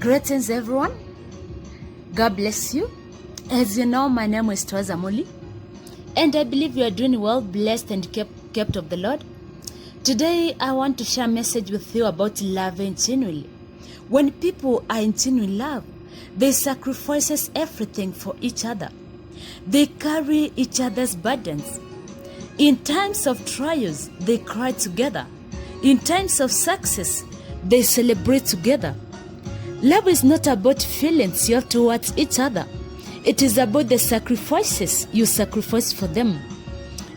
Greetings everyone. God bless you. As you know, my name is Twaza Muli, and I believe you are doing well, blessed and kept of the Lord. Today, I want to share a message with you about loving genuinely. When people are in genuine love, they sacrifice everything for each other. They carry each other's burdens. In times of trials, they cry together. In times of success, they celebrate together. Love is not about feelings you have towards each other. It is about the sacrifices you sacrifice for them.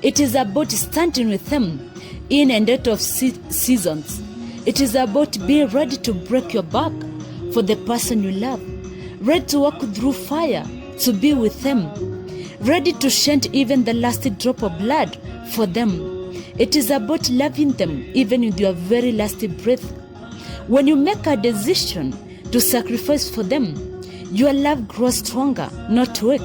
It is about standing with them in and out of seasons. It is about being ready to break your back for the person you love, ready to walk through fire to be with them, ready to shed even the last drop of blood for them. It is about loving them even with your very last breath. When you make a decision to sacrifice for them, your love grows stronger, not weak.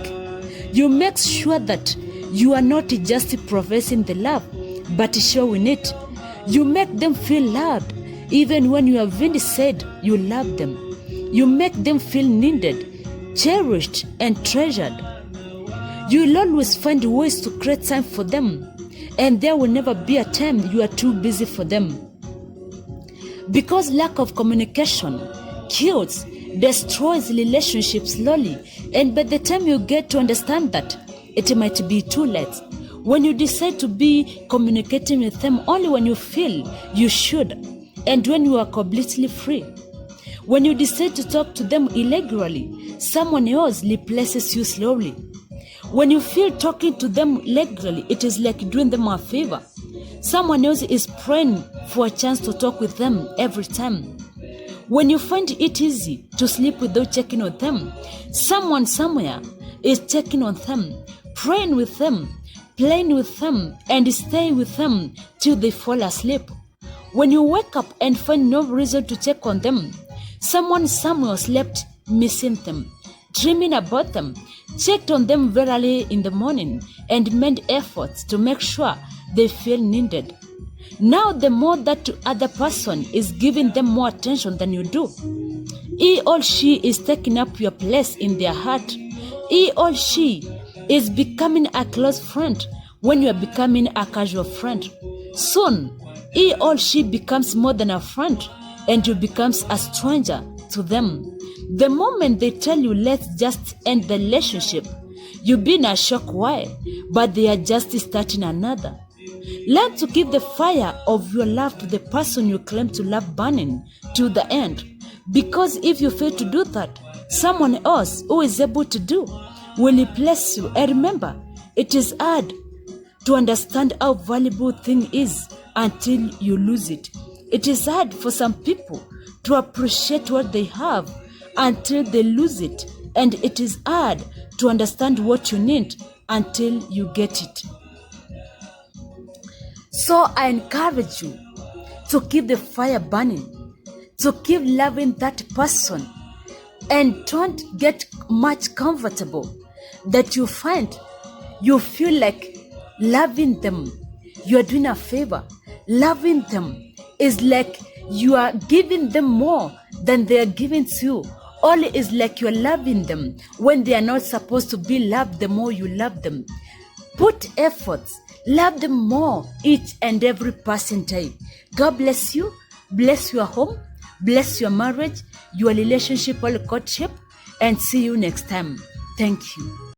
You make sure that you are not just professing the love, but showing it. You make them feel loved, even when you have really said you love them. You make them feel needed, cherished, and treasured. You will always find ways to create time for them, and there will never be a time you are too busy for them. Because lack of communication kills, destroys relationships slowly, and by the time you get to understand that, it might be too late. When you decide to be communicating with them only when you feel you should, and when you are completely free. When you decide to talk to them irregularly, someone else replaces you slowly. When you feel talking to them regularly, it is like doing them a favor. Someone else is praying for a chance to talk with them every time. When you find it easy to sleep without checking on them, someone somewhere is checking on them, praying with them, playing with them, and staying with them till they fall asleep. When you wake up and find no reason to check on them, someone somewhere slept missing them, dreaming about them, checked on them very early in the morning, and made efforts to make sure they feel needed. Now the more that other person is giving them more attention than you do, he or she is taking up your place in their heart. He or she is becoming a close friend when you are becoming a casual friend. Soon, he or she becomes more than a friend, and you becomes a stranger to them. The moment they tell you let's just end the relationship, you be in a shock why, but they are just starting another. Learn to keep the fire of your love to the person you claim to love burning to the end. Because if you fail to do that, someone else who is able to do will replace you. And remember, it is hard to understand how valuable a thing is until you lose it. It is hard for some people to appreciate what they have until they lose it. And it is hard to understand what you need until you get it. So I encourage you to keep the fire burning, to keep loving that person, and don't get much comfortable that you find you feel like loving them, you are doing a favor. Loving them is like you are giving them more than they are giving to you. Only is like you are loving them when they are not supposed to be loved. The more you love them, put efforts. Love them more each and every passing day. God bless you. Bless your home. Bless your marriage, your relationship, or courtship. And see you next time. Thank you.